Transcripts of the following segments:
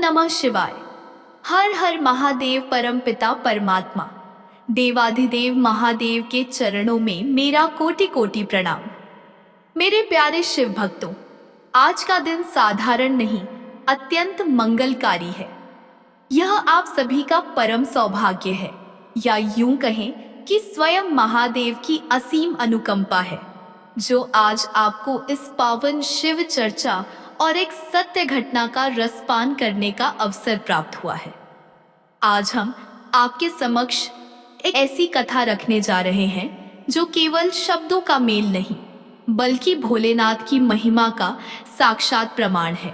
नमः शिवाय। हर हर महादेव परमपिता परमात्मा। देवाधिदेव महादेव के चरणों में मेरा कोटि कोटि प्रणाम। मेरे प्यारे शिव भक्तों, आज का दिन साधारण नहीं, अत्यंत मंगलकारी है। यह आप सभी का परम सौभाग्य है, या यूं कहें कि स्वयं महादेव की असीम अनुकंपा है, जो आज आपको इस पावन शिव चर्चा और एक सत्य घटना का रसपान करने का अवसर प्राप्त हुआ है। आज हम आपके समक्ष एक ऐसी कथा रखने जा रहे हैं जो केवल शब्दों का मेल नहीं, बल्कि भोलेनाथ की महिमा का साक्षात प्रमाण है।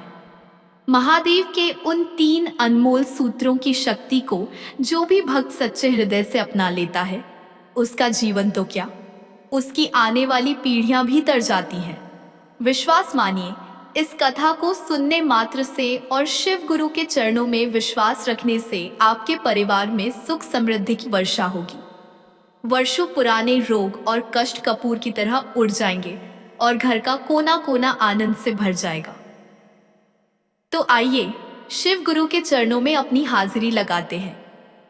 महादेव के उन 3 अनमोल सूत्रों की शक्ति को जो भी भक्त सच्चे हृदय से अपना लेता है, उसका जीवन तो क्या, उसकी आने वाली पीढ़ियां भी तर जाती हैं। विश्वास मानिए, इस कथा को सुनने मात्र से और शिव गुरु के चरणों में विश्वास रखने से आपके परिवार में सुख समृद्धि की वर्षा होगी। वर्षों पुराने रोग और कष्ट कपूर की तरह उड़ जाएंगे और घर का कोना कोना आनंद से भर जाएगा। तो आइए शिव गुरु के चरणों में अपनी हाजिरी लगाते हैं,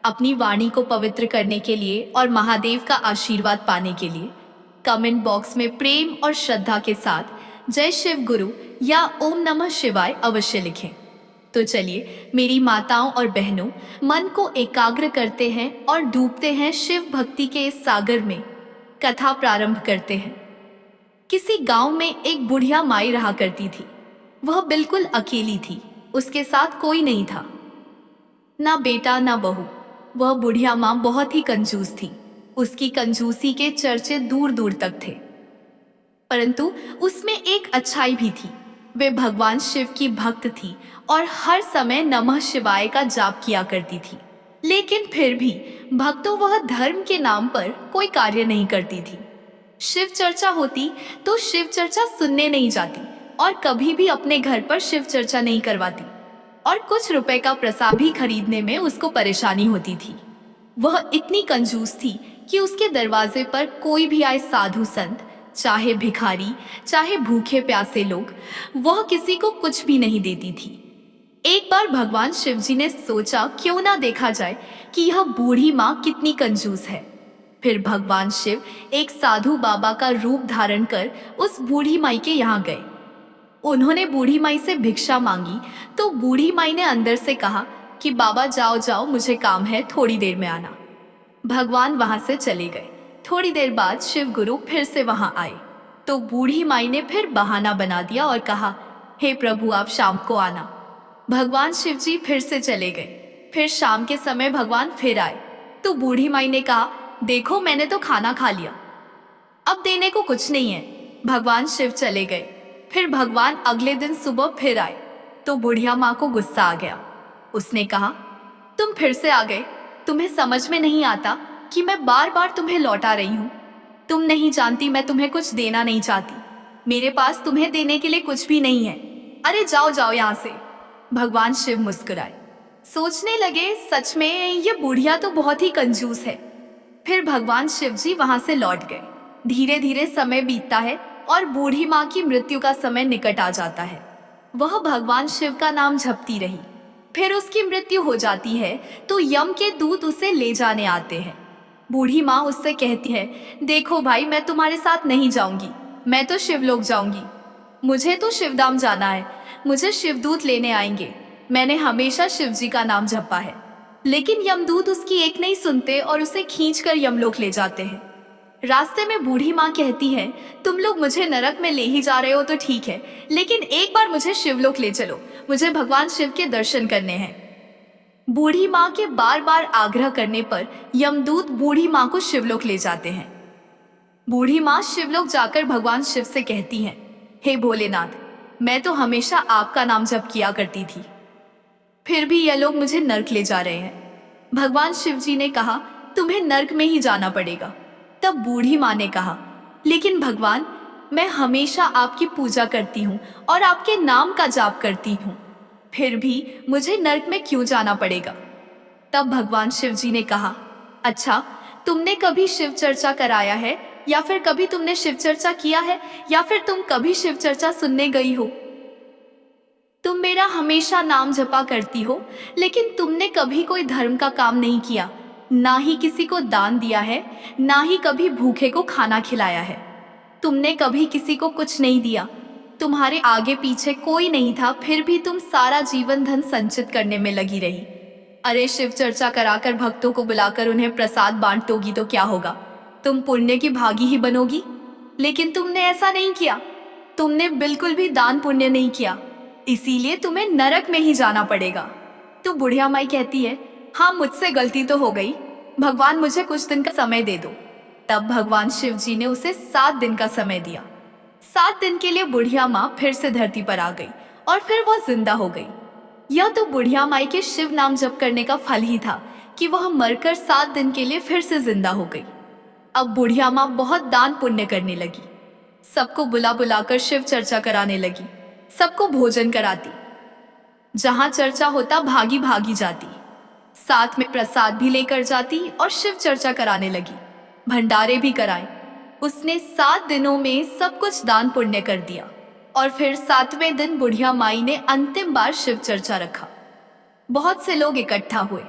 अपनी वाणी को पवित्र करने के लिए और महादेव का आशीर्वाद पाने के लिए। कमेंट बॉक्स में प्रेम और श्रद्धा के साथ जय शिव गुरु या ओम नमः शिवाय अवश्य लिखें। तो चलिए मेरी माताओं और बहनों, मन को एकाग्र करते हैं और डूबते हैं शिव भक्ति के इस सागर में। कथा प्रारंभ करते हैं। किसी गांव में एक बुढ़िया माई रहा करती थी। वह बिल्कुल अकेली थी, उसके साथ कोई नहीं था, ना बेटा ना बहू। वह बुढ़िया माँ बहुत ही कंजूस थी। उसकी कंजूसी के चर्चे दूर दूर तक थे, परंतु उसमें एक अच्छाई भी थी। वे भगवान शिव की भक्त थी और हर समय नमः शिवाय का जाप किया करती थी। लेकिन फिर भी भक्तों, वह धर्म के नाम पर कोई कार्य नहीं करती थी। शिव चर्चा होती तो शिव चर्चा सुनने नहीं जाती और कभी भी अपने घर पर शिव चर्चा नहीं करवाती, और कुछ रुपए का प्रसाद भी खरीदने में उसको परेशानी होती थी। वह इतनी कंजूस थी कि उसके दरवाजे पर कोई भी आए, साधु संत, चाहे भिखारी, चाहे भूखे प्यासे लोग, वह किसी को कुछ भी नहीं देती थी। एक बार भगवान शिव जी ने सोचा क्यों ना देखा जाए कि यह बूढ़ी माँ कितनी कंजूस है। फिर भगवान शिव एक साधु बाबा का रूप धारण कर उस बूढ़ी माई के यहाँ गए। उन्होंने बूढ़ी माई से भिक्षा मांगी तो बूढ़ी माई ने अंदर से कहा कि बाबा जाओ जाओ, मुझे काम है, थोड़ी देर में आना। भगवान वहां से चले गए। थोड़ी देर बाद शिव गुरु फिर से वहां आए तो बूढ़ी माई ने फिर बहाना बना दिया और कहा, हे प्रभु आप शाम को आना। भगवान शिव जी फिर से चले गए। फिर शाम के समय भगवान फिर आए तो बूढ़ी माई ने कहा, देखो मैंने तो खाना खा लिया, अब देने को कुछ नहीं है। भगवान शिव चले गए। फिर भगवान अगले दिन सुबह फिर आए तो बुढ़िया माँ को गुस्सा आ गया। उसने कहा, तुम फिर से आ गए, तुम्हें समझ में नहीं आता कि मैं बार बार तुम्हें लौटा रही हूँ। तुम नहीं जानती मैं तुम्हें कुछ देना नहीं चाहती, मेरे पास तुम्हें देने के लिए कुछ भी नहीं है, अरे जाओ जाओ यहाँ से। भगवान शिव मुस्कुराए, सोचने लगे सच में ये बुढ़िया तो बहुत ही कंजूस है। फिर भगवान शिव जी वहां से लौट गए। धीरे धीरे समय बीतता है और बूढ़ी माँ की मृत्यु का समय निकट आ जाता है। वह भगवान शिव का नाम जपती रही। फिर उसकी मृत्यु हो जाती है तो यम के दूत उसे ले जाने आते हैं। बूढ़ी माँ उससे कहती है, देखो भाई, मैं तुम्हारे साथ नहीं जाऊंगी, मैं तो शिवलोक जाऊंगी। मुझे तो शिवधाम जाना है, मुझे शिवदूत लेने आएंगे। मैंने हमेशा शिव जी का नाम जपा है। लेकिन यमदूत उसकी एक नहीं सुनते और उसे खींचकर यमलोक ले जाते हैं। रास्ते में बूढ़ी माँ कहती है, तुम लोग मुझे नरक में ले ही जा रहे हो तो ठीक है, लेकिन एक बार मुझे शिवलोक ले चलो, मुझे भगवान शिव के दर्शन करने हैं। बूढ़ी माँ के बार बार आग्रह करने पर यमदूत बूढ़ी माँ को शिवलोक ले जाते हैं। बूढ़ी माँ शिवलोक जाकर भगवान शिव से कहती हैं, हे भोलेनाथ, मैं तो हमेशा आपका नाम जप किया करती थी, फिर भी ये लोग मुझे नर्क ले जा रहे हैं। भगवान शिव जी ने कहा, तुम्हें नर्क में ही जाना पड़ेगा। तब बूढ़ी माँ ने कहा, लेकिन भगवान, मैं हमेशा आपकी पूजा करती हूँ और आपके नाम का जाप करती हूँ, फिर भी मुझे नर्क में क्यों जाना पड़ेगा। तब भगवान शिव जी ने कहा, अच्छा, तुमने कभी शिव चर्चा कराया है, या फिर कभी तुमने शिव चर्चा किया है, या फिर तुम कभी शिव चर्चा सुनने गई हो? तुम मेरा हमेशा नाम जपा करती हो, लेकिन तुमने कभी कोई धर्म का काम नहीं किया, ना ही किसी को दान दिया है, ना ही कभी भूखे को खाना खिलाया है। तुमने कभी किसी को कुछ नहीं दिया। तुम्हारे आगे पीछे कोई नहीं था, फिर भी तुम सारा जीवन धन संचित करने में लगी रही। अरे शिव चर्चा कराकर भक्तों को बुलाकर उन्हें प्रसाद बांटोगी तो क्या होगा? तुम पुण्य की भागी ही बनोगी। लेकिन तुमने ऐसा नहीं किया। तुमने बिल्कुल भी दान पुण्य नहीं किया, इसीलिए तुम्हें नरक में ही जाना पड़ेगा। तो बुढ़िया माई कहती है, हाँ मुझसे गलती तो हो गई, भगवान मुझे कुछ दिन का समय दे दो। तब भगवान शिव जी ने उसे 7 दिन का समय दिया। 7 दिन के लिए बुढ़िया माँ फिर से धरती पर आ गई और फिर वह जिंदा हो गई। यह तो बुढ़िया माई के शिव नाम जप करने का फल ही था कि वह मरकर 7 दिन के लिए फिर से जिंदा हो गई। अब बुढ़िया माँ बहुत दान पुण्य करने लगी, सबको बुला बुलाकर शिव चर्चा कराने लगी, सबको भोजन कराती, जहां चर्चा होता भागी भागी जाती, साथ में प्रसाद भी लेकर जाती और शिव चर्चा कराने लगी, भंडारे भी कराए। उसने 7 दिनों में सब कुछ दान पुण्य कर दिया और फिर 7वें दिन बुढ़िया माई ने अंतिम बार शिव चर्चा रखा। बहुत से लोग इकट्ठा हुए।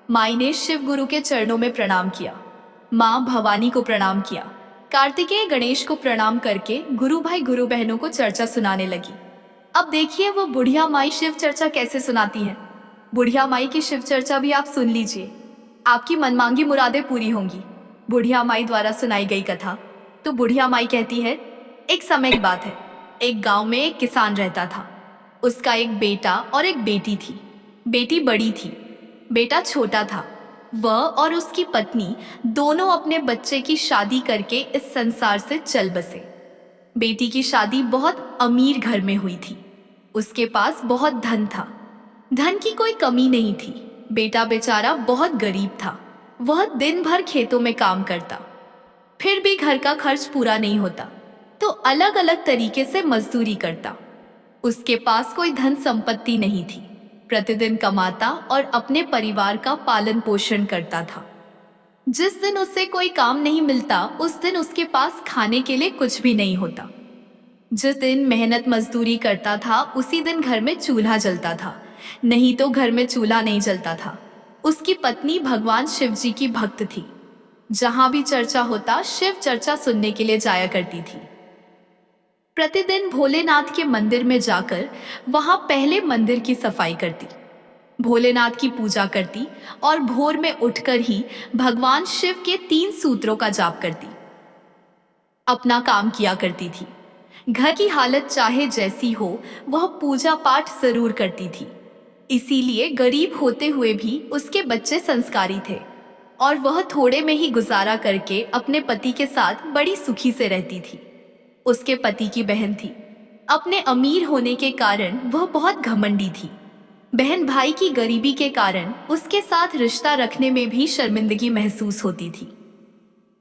माई ने शिव गुरु के चरणों में प्रणाम किया, माँ भवानी को प्रणाम किया, कार्तिकेय गणेश को प्रणाम करके गुरु भाई गुरु बहनों को चर्चा सुनाने लगी। अब देखिए वो बुढ़िया माई शिव चर्चा कैसे सुनाती है। बुढ़िया माई की शिव चर्चा भी आप सुन लीजिए, आपकी मनमांगी मुरादें पूरी होंगी। बुढ़िया माई द्वारा सुनाई गई कथा। तो बुढ़िया माई कहती है, एक समय की बात है, एक गांव में एक किसान रहता था। उसका एक बेटा और एक बेटी थी। बेटी बड़ी थी, बेटा छोटा था। वह और उसकी पत्नी दोनों अपने बच्चे की शादी करके इस संसार से चल बसे। बेटी की शादी बहुत अमीर घर में हुई थी। उसके पास बहुत धन था, धन की कोई कमी नहीं थी। बेटा बेचारा बहुत गरीब था। वह दिन भर खेतों में काम करता, फिर भी घर का खर्च पूरा नहीं होता, तो अलग अलग तरीके से मजदूरी करता। उसके पास कोई धन संपत्ति नहीं थी। प्रतिदिन कमाता और अपने परिवार का पालन पोषण करता था। जिस दिन उससे कोई काम नहीं मिलता, उस दिन उसके पास खाने के लिए कुछ भी नहीं होता। जिस दिन मेहनत मजदूरी करता था, उसी दिन घर में चूल्हा जलता था, नहीं तो घर में चूल्हा नहीं जलता था। उसकी पत्नी भगवान शिव जी की भक्त थी। जहां भी चर्चा होता, शिव चर्चा सुनने के लिए जाया करती थी। प्रतिदिन भोलेनाथ के मंदिर में जाकर वहां पहले मंदिर की सफाई करती, भोलेनाथ की पूजा करती और भोर में उठकर ही भगवान शिव के 3 सूत्रों का जाप करती। अपना काम किया करती थी। घर की हालत चाहे जैसी हो, वह पूजा पाठ जरूर करती थी। इसीलिए गरीब होते हुए भी उसके बच्चे संस्कारी थे और वह थोड़े में ही गुजारा करके अपने पति के साथ बड़ी सुखी से रहती थी। उसके पति की बहन थी। अपने अमीर होने के कारण वह बहुत घमंडी थी। बहन भाई की गरीबी के कारण उसके साथ रिश्ता रखने में भी शर्मिंदगी महसूस होती थी।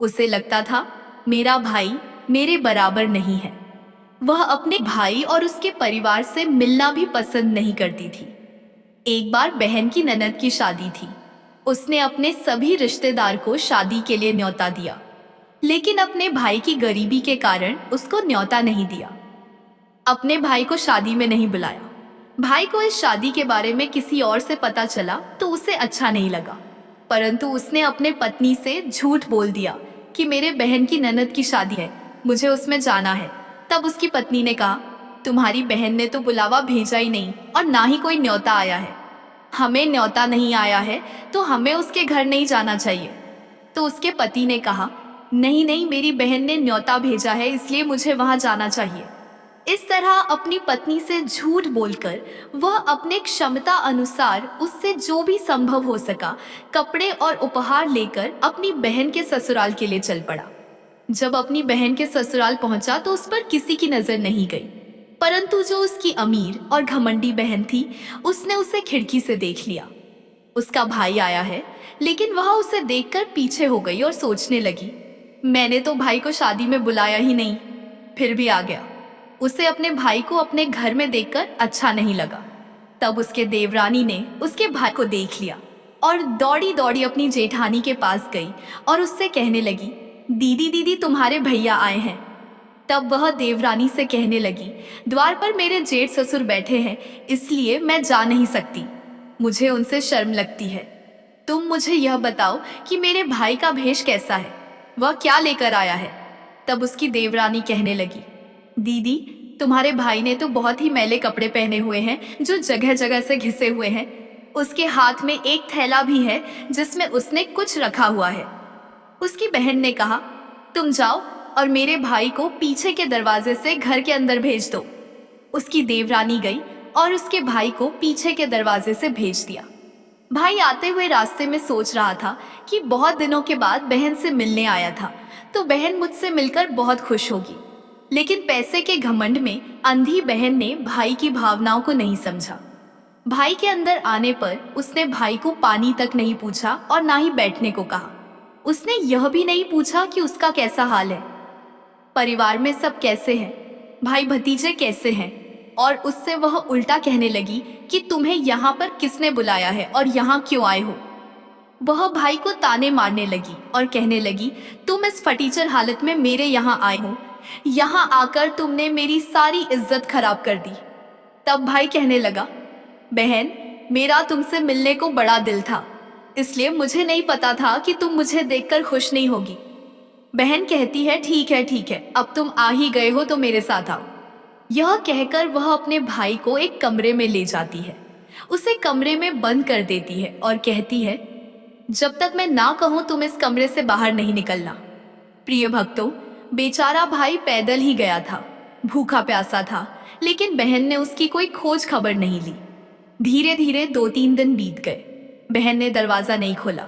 उसे लगता था, मेरा भाई मेरे बराबर नहीं है। वह अपने भाई और उसके परिवार से मिलना भी पसंद नहीं करती थी। एक बार बहन की ननद की शादी थी। उसने अपने सभी रिश्तेदार को शादी के लिए न्योता दिया, लेकिन अपने भाई की गरीबी के कारण उसको न्योता नहीं दिया। अपने भाई को शादी में नहीं बुलाया। भाई को इस शादी के बारे में किसी और से पता चला तो उसे अच्छा नहीं लगा, परंतु उसने अपने पत्नी से झूठ बोल दिया कि मेरे बहन की ननद की शादी है, मुझे उसमें जाना है। तब उसकी पत्नी ने कहा, तुम्हारी बहन ने तो बुलावा भेजा ही नहीं और ना ही कोई न्योता आया है। हमें न्योता नहीं आया है तो हमें उसके घर नहीं जाना चाहिए। तो उसके पति ने कहा, नहीं नहीं, मेरी बहन ने न्योता भेजा है, इसलिए मुझे वहां जाना चाहिए। इस तरह अपनी पत्नी से झूठ बोलकर वह अपने क्षमता अनुसार उससे जो भी संभव हो सका कपड़े और उपहार लेकर अपनी बहन के ससुराल के लिए चल पड़ा। जब अपनी बहन के ससुराल पहुंचा तो उस पर किसी की नजर नहीं गई, परंतु जो उसकी अमीर और घमंडी बहन थी, उसने उसे खिड़की से देख लिया। उसका भाई आया है, लेकिन वह उसे देखकर पीछे हो गई और सोचने लगी, मैंने तो भाई को शादी में बुलाया ही नहीं, फिर भी आ गया। उसे अपने भाई को अपने घर में देखकर अच्छा नहीं लगा। तब उसके देवरानी ने उसके भाई को देख लिया और दौड़ी दौड़ी अपनी जेठानी के पास गई और उससे कहने लगी, दीदी दीदी, तुम्हारे भैया आए हैं। तब वह देवरानी से कहने लगी, द्वार पर मेरे जेठ ससुर बैठे हैं, इसलिए मैं जा नहीं सकती। मुझे उनसे शर्म लगती है। तुम मुझे यह बताओ कि मेरे भाई का भेष कैसा है, वह क्या लेकर आया है। तब उसकी देवरानी कहने लगी, दीदी, तुम्हारे भाई ने तो बहुत ही मैले कपड़े पहने हुए हैं जो जगह जगह से घिसे हुए हैं। उसके हाथ में एक थैला भी है जिसमें उसने कुछ रखा हुआ है। उसकी बहन ने कहा, तुम जाओ और मेरे भाई को पीछे के दरवाजे से घर के अंदर भेज दो। उसकी देवरानी गई और उसके भाई को पीछे के दरवाजे से भेज दिया। भाई आते हुए रास्ते में सोच रहा था कि बहुत दिनों के बाद बहन से मिलने आया था, तो बहन मुझसे मिलकर बहुत खुश होगी। लेकिन पैसे के घमंड में अंधी बहन ने भाई की भावनाओं को नहीं समझा। भाई के अंदर आने पर उसने भाई को पानी तक नहीं पूछा और ना ही बैठने को कहा। उसने यह भी नहीं पूछा कि उसका कैसा हाल है, परिवार में सब कैसे हैं, भाई भतीजे कैसे हैं। और उससे वह उल्टा कहने लगी कि तुम्हें यहाँ पर किसने बुलाया है और यहाँ क्यों आए हो। वह भाई को ताने मारने लगी और कहने लगी, तुम इस फटीचर हालत में मेरे यहाँ आए हो, यहाँ आकर तुमने मेरी सारी इज्जत खराब कर दी। तब भाई कहने लगा, बहन, मेरा तुमसे मिलने को बड़ा दिल था, इसलिए मुझे नहीं पता था कि तुम मुझे देखकर खुश नहीं होगी। बहन कहती है, ठीक है ठीक है, अब तुम आ ही गए हो तो मेरे साथ आओ। यह कहकर वह अपने भाई को एक कमरे में ले जाती है, उसे कमरे में बंद कर देती है और कहती है, जब तक मैं ना कहूं तुम इस कमरे से बाहर नहीं निकलना। प्रिय भक्तों, बेचारा भाई पैदल ही गया था, भूखा प्यासा था, लेकिन बहन ने उसकी कोई खोज खबर नहीं ली। धीरे धीरे 2-3 दिन बीत गए। बहन ने दरवाजा नहीं खोला।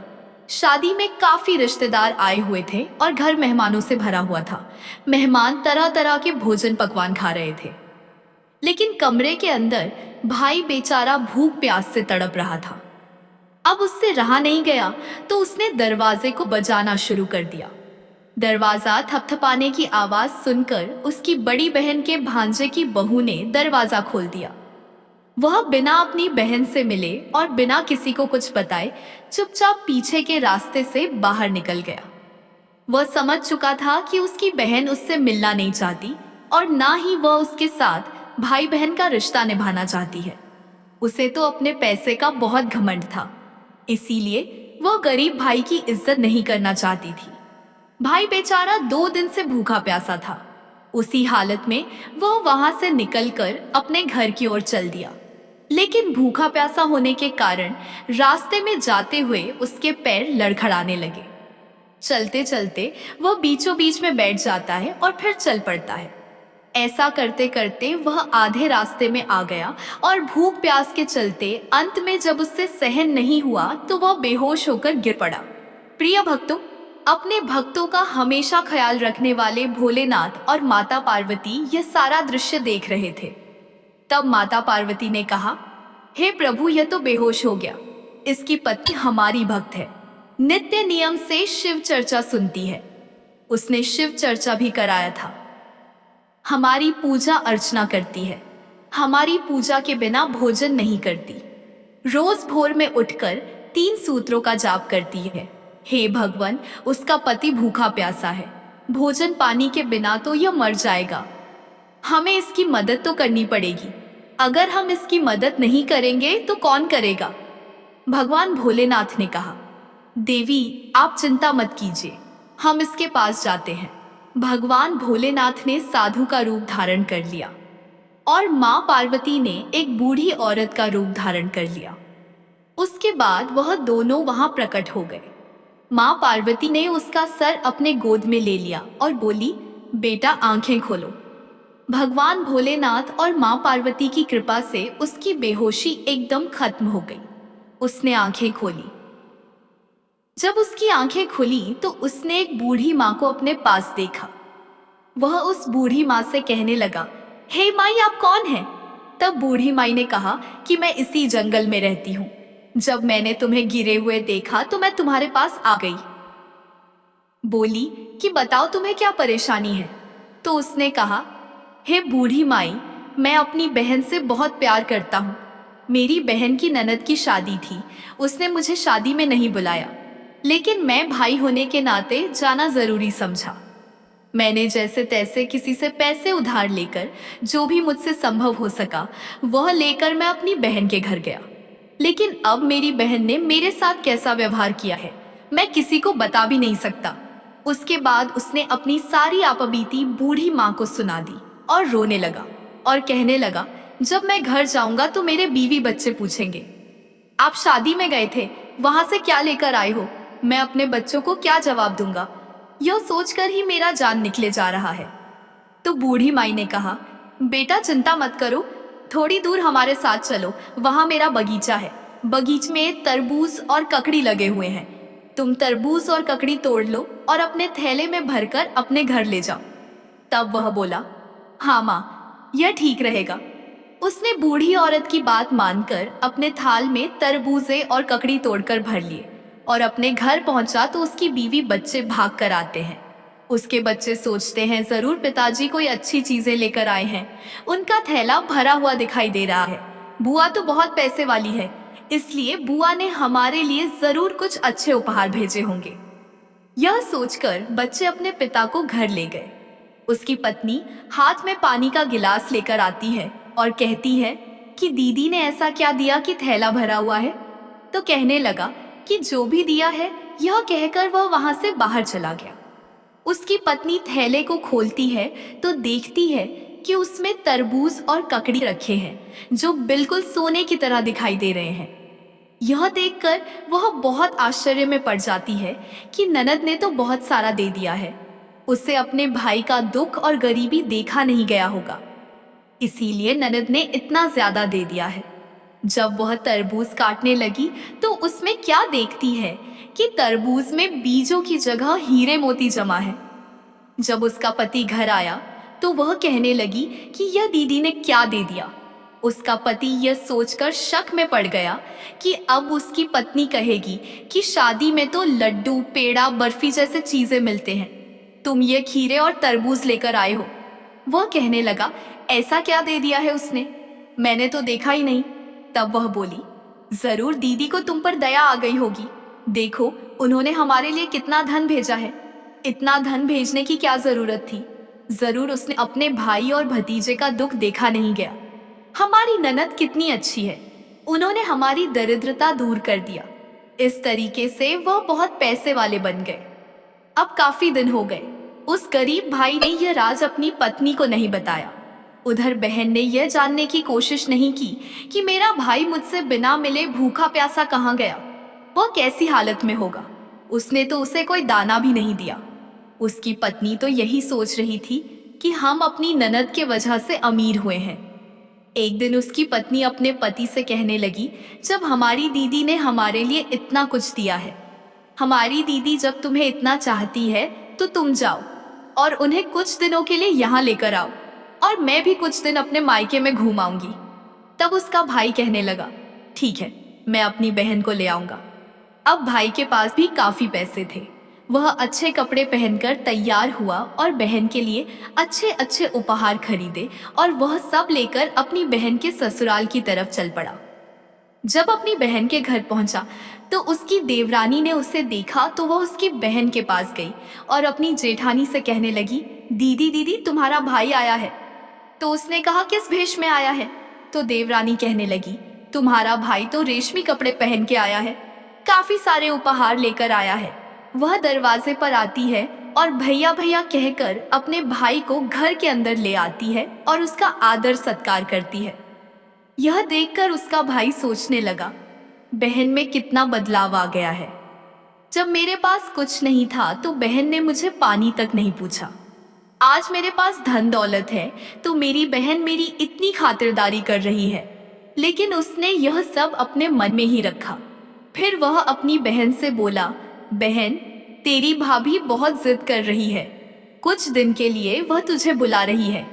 शादी में काफी रिश्तेदार आए हुए थे और घर मेहमानों से भरा हुआ था। मेहमान तरह तरह के भोजन पकवान खा रहे थे, लेकिन कमरे के अंदर भाई बेचारा भूख प्यास से तड़प रहा था। अब उससे रहा नहीं गया तो उसने दरवाजे को बजाना शुरू कर दिया। दरवाजा थपथपाने की आवाज सुनकर उसकी बड़ी बहन के भांजे की बहू ने दरवाजा खोल दिया। वह बिना अपनी बहन से मिले और बिना किसी को कुछ बताए चुपचाप पीछे के रास्ते से बाहर निकल गया। वह समझ चुका था कि उसकी बहन उससे मिलना नहीं चाहती और ना ही वह उसके साथ भाई बहन का रिश्ता निभाना चाहती है। उसे तो अपने पैसे का बहुत घमंड था, इसीलिए वह गरीब भाई की इज्जत नहीं करना चाहती थी। भाई बेचारा 2 दिन से भूखा प्यासा था। उसी हालत में वह वहां से निकलकर अपने घर की ओर चल दिया, लेकिन भूखा प्यासा होने के कारण रास्ते में जाते हुए उसके पैर लड़खड़ाने लगे। चलते चलते वह बीचों बीच में बैठ जाता है और फिर चल पड़ता है। ऐसा करते करते वह आधे रास्ते में आ गया और भूख प्यास के चलते अंत में जब उससे सहन नहीं हुआ तो वह बेहोश होकर गिर पड़ा। प्रिय भक्तों, अपने भक्तों का हमेशा ख्याल रखने वाले भोलेनाथ और माता पार्वती यह सारा दृश्य देख रहे थे। तब माता पार्वती ने कहा, हे प्रभु, यह तो बेहोश हो गया। इसकी पत्नी हमारी भक्त है, नित्य नियम से शिव चर्चा सुनती है। उसने शिव चर्चा भी कराया था, हमारी पूजा अर्चना करती है, हमारी पूजा के बिना भोजन नहीं करती, रोज भोर में उठकर 3 सूत्रों का जाप करती है। हे भगवान, उसका पति भूखा प्यासा है, भोजन पानी के बिना तो यह मर जाएगा। हमें इसकी मदद तो करनी पड़ेगी। अगर हम इसकी मदद नहीं करेंगे तो कौन करेगा। भगवान भोलेनाथ ने कहा, देवी आप चिंता मत कीजिए, हम इसके पास जाते हैं। भगवान भोलेनाथ ने साधु का रूप धारण कर लिया और माँ पार्वती ने एक बूढ़ी औरत का रूप धारण कर लिया। उसके बाद वह दोनों वहां प्रकट हो गए। माँ पार्वती ने उसका सर अपने गोद में ले लिया और बोली, बेटा आंखें खोलो। भगवान भोलेनाथ और माँ पार्वती की कृपा से उसकी बेहोशी एकदम खत्म हो गई। उसने आंखें खोली। जब उसकी आंखें खुली तो उसने एक बूढ़ी माँ को अपने पास देखा। वह उस बूढ़ी माँ से कहने लगा, हे माई, आप कौन हैं? तब बूढ़ी माई ने कहा कि मैं इसी जंगल में रहती हूँ। जब मैंने तुम्हें गिरे हुए देखा तो मैं तुम्हारे पास आ गई। बोली कि बताओ तुम्हें क्या परेशानी है। तो उसने कहा, हे बूढ़ी माई, मैं अपनी बहन से बहुत प्यार करता हूँ। मेरी बहन की ननद की शादी थी, उसने मुझे शादी में नहीं बुलाया, लेकिन मैं भाई होने के नाते जाना जरूरी समझा। मैंने जैसे तैसे किसी से पैसे उधार लेकर जो भी मुझसे संभव हो सका वह लेकर मैं अपनी बहन के घर गया। लेकिन अब मेरी बहन ने मेरे साथ कैसा व्यवहार किया है मैं किसी को बता भी नहीं सकता। उसके बाद उसने अपनी सारी आपबीती बूढ़ी माँ को सुना दी और रोने लगा और कहने लगा, जब मैं घर जाऊंगा तो मेरे बीवी बच्चे पूछेंगे, आप शादी में गए थे, वहां से क्या लेकर आए हो? मैं अपने बच्चों को क्या जवाब दूंगा? यह सोचकर ही मेरा जान निकले जा रहा है। तो बूढ़ी माई ने कहा, बेटा चिंता मत करो, थोड़ी दूर हमारे साथ चलो, वहां मेरा बगीचा है। बगीचे में तरबूज और ककड़ी लगे हुए हैं। तुम तरबूज और ककड़ी तोड़ लो और अपने थैले में भरकर अपने घर ले जाओ। तब वह बोला, हाँ माँ, यह ठीक रहेगा। उसने बूढ़ी औरत की बात मानकर अपने थाल में तरबूजे और ककड़ी तोड़कर भर लिए और अपने घर पहुंचा तो उसकी बीवी बच्चे भाग कर आते हैं। उसके बच्चे सोचते हैं जरूर पिताजी कोई अच्छी चीजें लेकर आए हैं। उनका थैला भरा हुआ दिखाई दे रहा है। बुआ तो बहुत पैसे वाली है, इसलिए बुआ ने हमारे लिए जरूर कुछ अच्छे उपहार भेजे होंगे। यह सोचकर बच्चे अपने पिता को घर ले गए। उसकी पत्नी हाथ में पानी का गिलास लेकर आती है और कहती है कि दीदी ने ऐसा क्या दिया कि थैला भरा हुआ है? तो कहने लगा कि जो भी दिया है, यह कहकर वह वहां से बाहर चला गया। उसकी पत्नी थैले को खोलती है तो देखती है कि उसमें तरबूज और ककड़ी रखे हैं जो बिल्कुल सोने की तरह दिखाई दे रहे हैं। यह देखकर वह बहुत आश्चर्य में पड़ जाती है कि ननद ने तो बहुत सारा दे दिया है। उससे अपने भाई का दुख और गरीबी देखा नहीं गया होगा, इसीलिए ननद ने इतना ज्यादा दे दिया है। जब वह तरबूज काटने लगी तो उसमें क्या देखती है कि तरबूज में बीजों की जगह हीरे मोती जमा है। जब उसका पति घर आया तो वह कहने लगी कि यह दीदी ने क्या दे दिया। उसका पति यह सोचकर शक में पड़ गया कि अब उसकी पत्नी कहेगी कि शादी में तो लड्डू, पेड़ा, बर्फी जैसे चीजें मिलते हैं, तुम ये खीरे और तरबूज लेकर आए हो। वह कहने लगा, ऐसा क्या दे दिया है उसने, मैंने तो देखा ही नहीं। तब वह बोली, जरूर दीदी को तुम पर दया आ गई होगी। देखो उन्होंने हमारे लिए कितना धन भेजा है। इतना धन भेजने की क्या जरूरत थी? जरूर उसने अपने भाई और भतीजे का दुख देखा नहीं गया। हमारी ननद कितनी अच्छी है, उन्होंने हमारी दरिद्रता दूर कर दिया। इस तरीके से वह बहुत पैसे वाले बन गए। अब काफी दिन हो गए, उस गरीब भाई ने यह राज अपनी पत्नी को नहीं बताया। उधर बहन ने यह जानने की कोशिश नहीं की कि मेरा भाई मुझसे बिना मिले भूखा प्यासा कहाँ गया, वह कैसी हालत में होगा। उसने तो उसे कोई दाना भी नहीं दिया। उसकी पत्नी तो यही सोच रही थी कि हम अपनी ननद के वजह से अमीर हुए हैं। एक दिन उसकी पत्नी अपने पति से कहने लगी, जब हमारी दीदी ने हमारे लिए इतना कुछ दिया है, हमारी दीदी जब तुम्हें इतना चाहती है तो तुम जाओ और उन्हें कुछ दिनों के लिए यहाँ लेकर आओ और मैं भी कुछ दिन अपने मायके में घूम आऊंगी। तब उसका भाई कहने लगा, ठीक है, मैं अपनी बहन को ले आऊंगा। अब भाई के पास भी काफी पैसे थे। वह अच्छे कपड़े पहनकर तैयार हुआ और बहन के लिए अच्छे अच्छे उपहार खरीदे और वह सब लेकर अपनी बहन के ससुराल की तरफ चल पड़ा। जब अपनी बहन के घर पहुंचा तो उसकी देवरानी ने उसे देखा तो वह उसकी बहन के पास गई और अपनी जेठानी से कहने लगी, दीदी दीदी तुम्हारा भाई आया है। तो उसने कहा, किस भेष में आया है? तो देवरानी कहने लगी, तुम्हारा भाई तो रेशमी कपड़े पहन के आया है, काफी सारे उपहार लेकर आया है। वह दरवाजे पर आती है और भैया भैया कहकर अपने भाई को घर के अंदर ले आती है और उसका आदर सत्कार करती है। यह देखकर उसका भाई सोचने लगा, बहन में कितना बदलाव आ गया है। जब मेरे पास कुछ नहीं था तो बहन ने मुझे पानी तक नहीं पूछा। आज मेरे पास धन दौलत है तो मेरी बहन मेरी इतनी खातिरदारी कर रही है, लेकिन उसने यह सब अपने मन में ही रखा। फिर वह अपनी बहन से बोला, बहन तेरी भाभी बहुत जिद कर रही है, कुछ दिन के लिए वह तुझे बुला रही है।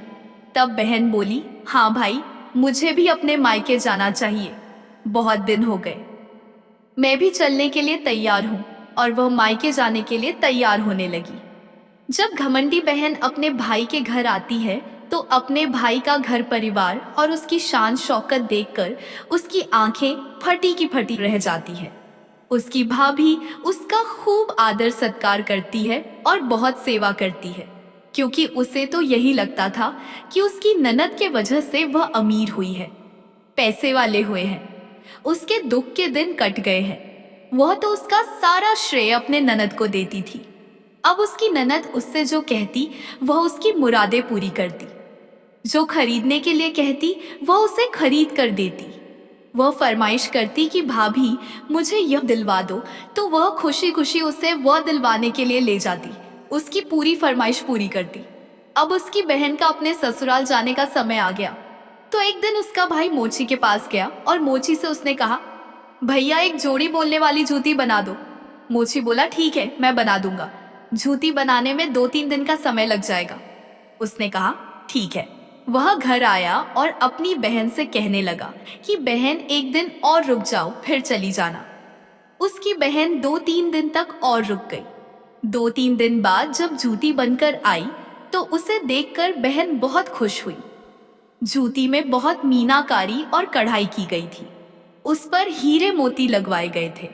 तब बहन बोली, हाँ भाई, मुझे भी अपने मायके जाना चाहिए, बहुत दिन हो गए। मैं भी चलने के लिए तैयार हूँ। और वह मायके जाने के लिए तैयार होने लगी। जब घमंडी बहन अपने भाई के घर आती है तो अपने भाई का घर परिवार और उसकी शान शौकत देखकर उसकी आंखें फटी की फटी रह जाती है। उसकी भाभी उसका खूब आदर सत्कार करती है और बहुत सेवा करती है, क्योंकि उसे तो यही लगता था कि उसकी ननद के वजह से वह अमीर हुई है, पैसे वाले हुए हैं। उसके दुख के दिन कट गए हैं। वह तो उसका सारा श्रेय अपने ननद को देती थी। अब उसकी ननद उससे जो कहती वह उसकी मुरादें पूरी करती। जो खरीदने के लिए कहती वह उसे खरीद कर देती। वह फरमाइश करती कि भाभी मुझे यह दिलवा दो, तो वह खुशी खुशी उसे वह दिलवाने के लिए ले जाती, उसकी पूरी फरमाइश पूरी करती। अब उसकी बहन का अपने ससुराल जाने का समय आ गया, तो एक दिन उसका भाई मोची के पास गया और मोची से उसने कहा, भैया एक जोड़ी बोलने वाली जूती बना दो। मोची बोला, ठीक है मैं बना दूंगा, जूती बनाने में 2-3 दिन का समय लग जाएगा। उसने कहा ठीक है। वह घर आया और अपनी बहन से कहने लगा कि बहन एक दिन और रुक जाओ, फिर चली जाना। उसकी बहन 2-3 दिन तक और रुक गई। 2-3 दिन बाद जब जूती बनकर आई तो उसे देखकर बहन बहुत खुश हुई। जूती में बहुत मीनाकारी और कढ़ाई की गई थी, उस पर हीरे मोती लगवाए गए थे।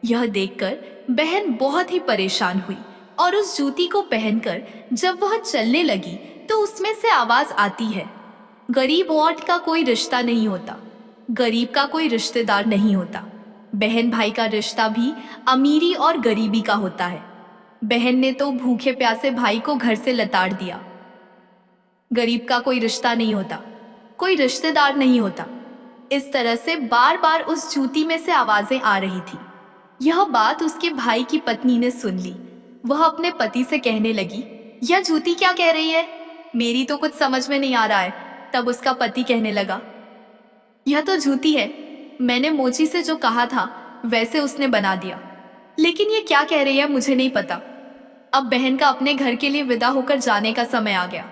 यह देखकर बहन बहुत ही परेशान हुई और उस जूती को पहनकर जब वह चलने लगी तो उसमें से आवाज आती है, गरीब औरत का कोई रिश्ता नहीं होता, गरीब का कोई रिश्तेदार नहीं होता। बहन भाई का रिश्ता भी अमीरी और गरीबी का होता है। बहन ने तो भूखे प्यासे भाई को घर से लताड़ दिया। गरीब का कोई रिश्ता नहीं होता, कोई रिश्तेदार नहीं होता। इस तरह से बार बार उस जूती में से आवाजें आ रही थी। यह बात उसके भाई की पत्नी ने सुन ली। वह अपने पति से कहने लगी, यह जूती क्या कह रही है, मेरी तो कुछ समझ में नहीं आ रहा है। तब उसका पति कहने लगा, यह तो जूती है, मैंने मोची से जो कहा था वैसे उसने बना दिया, लेकिन ये क्या कह रही है मुझे नहीं पता। अब बहन का अपने घर के लिए विदा होकर जाने का समय आ गया।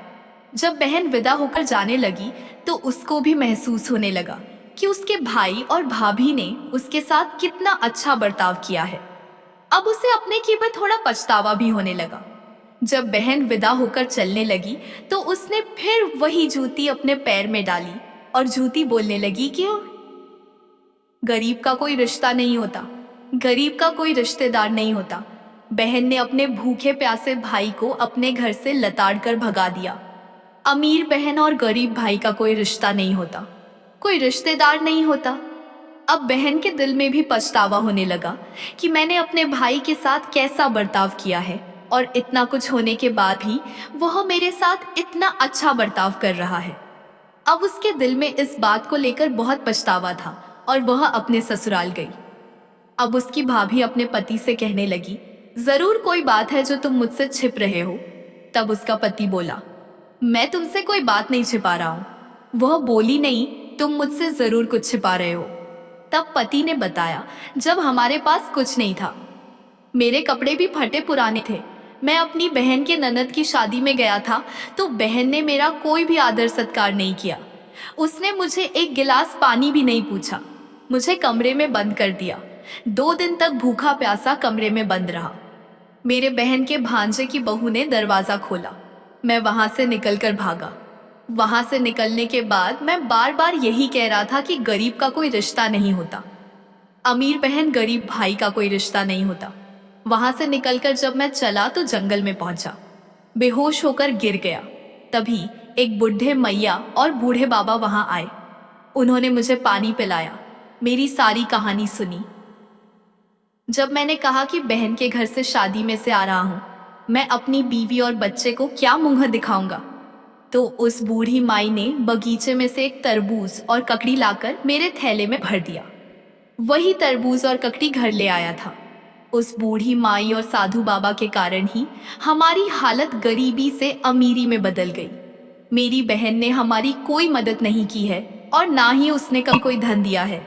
जब बहन विदा होकर जाने लगी तो उसको भी महसूस होने लगा कि उसके भाई और भाभी ने उसके साथ कितना अच्छा बर्ताव किया है। अब उसे अपने की पर थोड़ा पछतावा भी होने लगा। जब बहन विदा होकर चलने लगी तो उसने फिर वही जूती अपने पैर में डाली और जूती बोलने लगी कि गरीब का कोई रिश्ता नहीं होता, गरीब का कोई रिश्तेदार नहीं होता। बहन ने अपने भूखे प्यासे भाई को अपने घर से लताड़ कर भगा दिया। अमीर बहन और गरीब भाई का कोई रिश्ता नहीं होता, कोई रिश्तेदार नहीं होता। अब बहन के दिल में भी पछतावा होने लगा कि मैंने अपने भाई के साथ कैसा बर्ताव किया है और इतना कुछ होने के बाद भी वह मेरे साथ इतना अच्छा बर्ताव कर रहा है। अब उसके दिल में इस बात को लेकर बहुत पछतावा था और वह अपने ससुराल गई। अब उसकी भाभी अपने पति से कहने लगी, जरूर कोई बात है जो तुम मुझसे छिप रहे हो। तब उसका पति बोला, मैं तुमसे कोई बात नहीं छिपा रहा हूं। वह बोली, नहीं, तुम मुझसे जरूर कुछ छिपा रहे हो। तब पति ने बताया, जब हमारे पास कुछ नहीं था, मेरे कपड़े भी फटे पुराने थे, मैं अपनी बहन के ननद की शादी में गया था तो बहन ने मेरा कोई भी आदर सत्कार नहीं किया। उसने मुझे एक गिलास पानी भी नहीं पूछा, मुझे कमरे में बंद कर दिया। 2 दिन तक भूखा प्यासा कमरे में बंद रहा। मेरे बहन के भांजे की बहू ने दरवाजा खोला, मैं वहां से निकलकर भागा। वहां से निकलने के बाद मैं बार बार यही कह रहा था कि गरीब का कोई रिश्ता नहीं होता, अमीर बहन गरीब भाई का कोई रिश्ता नहीं होता। वहां से निकलकर जब मैं चला तो जंगल में पहुंचा, बेहोश होकर गिर गया। तभी एक बुढ़े मैया और बूढ़े बाबा वहां आए। उन्होंने मुझे पानी पिलाया, मेरी सारी कहानी सुनी। जब मैंने कहा कि बहन के घर से शादी में से आ रहा हूं, मैं अपनी बीवी और बच्चे को क्या मुंह दिखाऊंगा, तो उस बूढ़ी माई ने बगीचे में से एक तरबूज और ककड़ी लाकर मेरे थैले में भर दिया। वही तरबूज और ककड़ी घर ले आया था। उस बूढ़ी माई और साधु बाबा के कारण ही हमारी हालत गरीबी से अमीरी में बदल गई। मेरी बहन ने हमारी कोई मदद नहीं की है और ना ही उसने कभी कोई धन दिया है।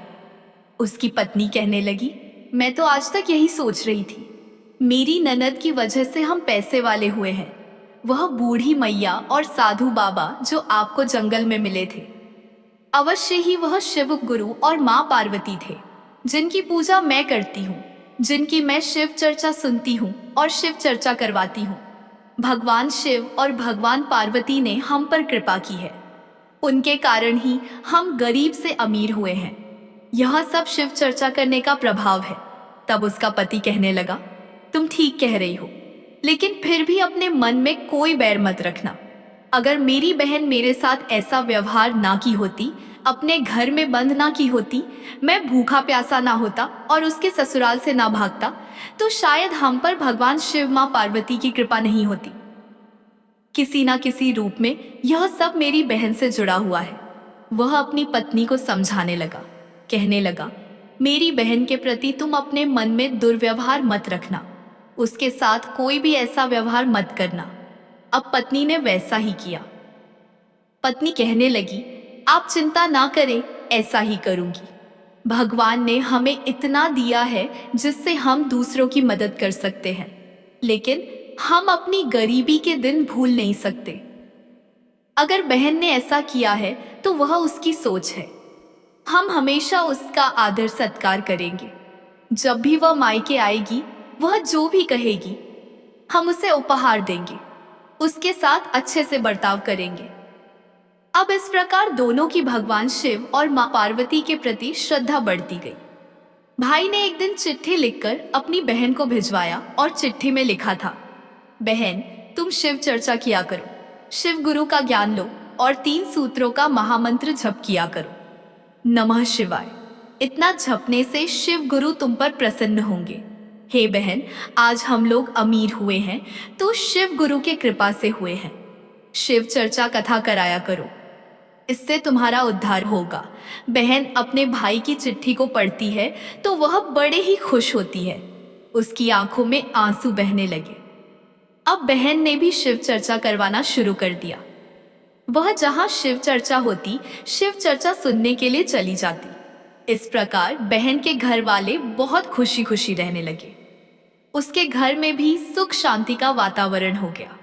उसकी पत्नी कहने लगी, मैं तो आज तक यही सोच रही थी, मेरी ननद की वजह से हम पैसे वाले हुए हैं। वह बूढ़ी मैया और साधु बाबा जो आपको जंगल में मिले थे, अवश्य ही वह शिव गुरु और माँ पार्वती थे, जिनकी पूजा मैं करती हूँ, जिनकी मैं शिव चर्चा सुनती हूँ और शिव चर्चा करवाती हूँ। भगवान शिव और भगवान पार्वती ने हम पर कृपा की है, उनके कारण ही हम गरीब से अमीर हुए हैं। यह सब शिव चर्चा करने का प्रभाव है। तब उसका पति कहने लगा, तुम ठीक कह रही हो, लेकिन फिर भी अपने मन में कोई बैर मत रखना। अगर मेरी बहन मेरे साथ ऐसा व्यवहार ना की होती, अपने घर में बंद ना की होती, मैं भूखा प्यासा ना होता और उसके ससुराल से ना भागता, तो शायद हम पर भगवान शिव माँ पार्वती की कृपा नहीं होती। किसी ना किसी रूप में यह सब मेरी बहन से जुड़ा हुआ है। वह अपनी पत्नी को समझाने लगा, कहने लगा, मेरी बहन के प्रति तुम अपने मन में दुर्व्यवहार मत रखना, उसके साथ कोई भी ऐसा व्यवहार मत करना। अब पत्नी ने वैसा ही किया। पत्नी कहने लगी, आप चिंता ना करें, ऐसा ही करूंगी। भगवान ने हमें इतना दिया है जिससे हम दूसरों की मदद कर सकते हैं, लेकिन हम अपनी गरीबी के दिन भूल नहीं सकते। अगर बहन ने ऐसा किया है तो वह उसकी सोच है। हम हमेशा उसका आदर सत्कार करेंगे। जब भी वह मायके आएगी, वह जो भी कहेगी, हम उसे उपहार देंगे, उसके साथ अच्छे से बर्ताव करेंगे। अब इस प्रकार दोनों की भगवान शिव और माँ पार्वती के प्रति श्रद्धा बढ़ती गई। भाई ने एक दिन चिट्ठी लिखकर अपनी बहन को भिजवाया और चिट्ठी में लिखा था, बहन, तुम शिव चर्चा किया करो, शिव गुरु का ज्ञान लो और 3 सूत्रों का महामंत्र जप किया करो। नमः शिवाय। इतना जपने से शिव गुरु तुम पर प्रसन्न होंगे। हे बहन, आज हम लोग अमीर हुए हैं तो शिव गुरु के कृपा से हुए हैं। शिव चर्चा कथा कराया करो, इससे तुम्हारा उद्धार होगा। बहन अपने भाई की चिट्ठी को पढ़ती है तो वह बड़े ही खुश होती है। उसकी आंखों में आंसू बहने लगे। अब बहन ने भी शिव चर्चा करवाना शुरू कर दिया। वह जहां शिव चर्चा होती, शिव चर्चा सुनने के लिए चली जाती। इस प्रकार बहन के घर वाले बहुत खुशी खुशी रहने लगे। उसके घर में भी सुख शांति का वातावरण हो गया।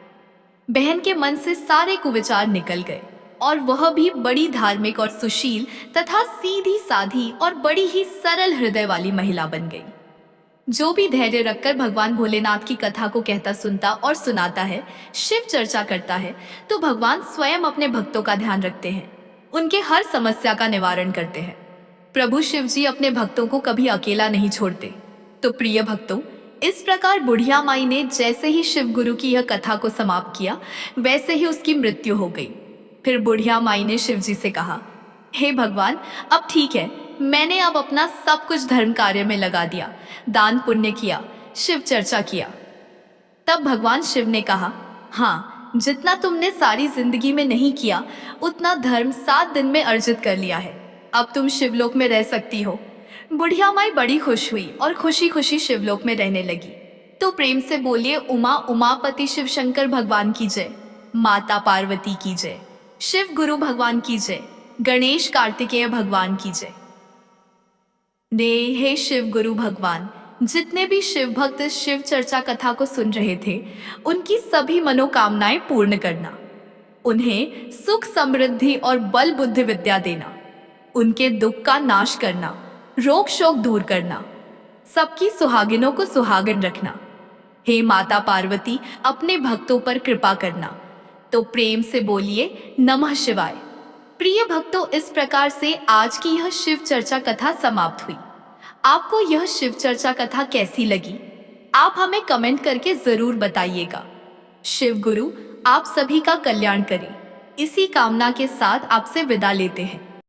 बहन के मन से सारे कुविचार निकल गए और वह भी बड़ी धार्मिक और सुशील तथा सीधी साधी और बड़ी ही सरल हृदय वाली महिला बन गई। जो भी धैर्य रखकर भगवान भोलेनाथ की कथा को कहता सुनता और सुनाता है, शिव चर्चा करता है, तो भगवान स्वयं अपने भक्तों का ध्यान रखते हैं, उनके हर समस्या का निवारण करते हैं। प्रभु शिव जी अपने भक्तों को कभी अकेला नहीं छोड़ते। तो प्रिय भक्तों, इस प्रकार बुढ़िया माई ने जैसे ही शिव गुरु की यह कथा को समाप्त किया, वैसे ही उसकी मृत्यु हो गई। फिर बुढ़िया माई ने शिव जी से कहा, हे भगवान, अब ठीक है, मैंने अब अपना सब कुछ धर्म कार्य में लगा दिया, दान पुण्य किया, शिव चर्चा किया। तब भगवान शिव ने कहा, हाँ, जितना तुमने सारी जिंदगी में नहीं किया, उतना धर्म 7 दिन में अर्जित कर लिया है। अब तुम शिवलोक में रह सकती हो। बुढ़िया माई बड़ी खुश हुई और खुशी खुशी शिवलोक में रहने लगी। तो प्रेम से बोलिए, उमा उमापति शिव शंकर भगवान की जय, माता पार्वती की जय, शिव गुरु भगवान की जय, गणेश कार्तिकेय भगवान की जय। हे शिव गुरु भगवान, जितने भी शिव भक्त शिव चर्चा कथा को सुन रहे थे, उनकी सभी मनोकामनाएं पूर्ण करना, उन्हें सुख समृद्धि और बल बुद्धि विद्या देना, उनके दुख का नाश करना, रोग शोक दूर करना, सबकी सुहागिनों को सुहागन रखना। हे माता पार्वती, अपने भक्तों पर कृपा करना। तो प्रेम से बोलिए, नमः शिवाय। प्रिय भक्तों, इस प्रकार से आज की यह शिव चर्चा कथा समाप्त हुई। आपको यह शिव चर्चा कथा कैसी लगी? आप हमें कमेंट करके जरूर बताइएगा। शिव गुरु आप सभी का कल्याण करें, इसी कामना के साथ आपसे विदा लेते हैं।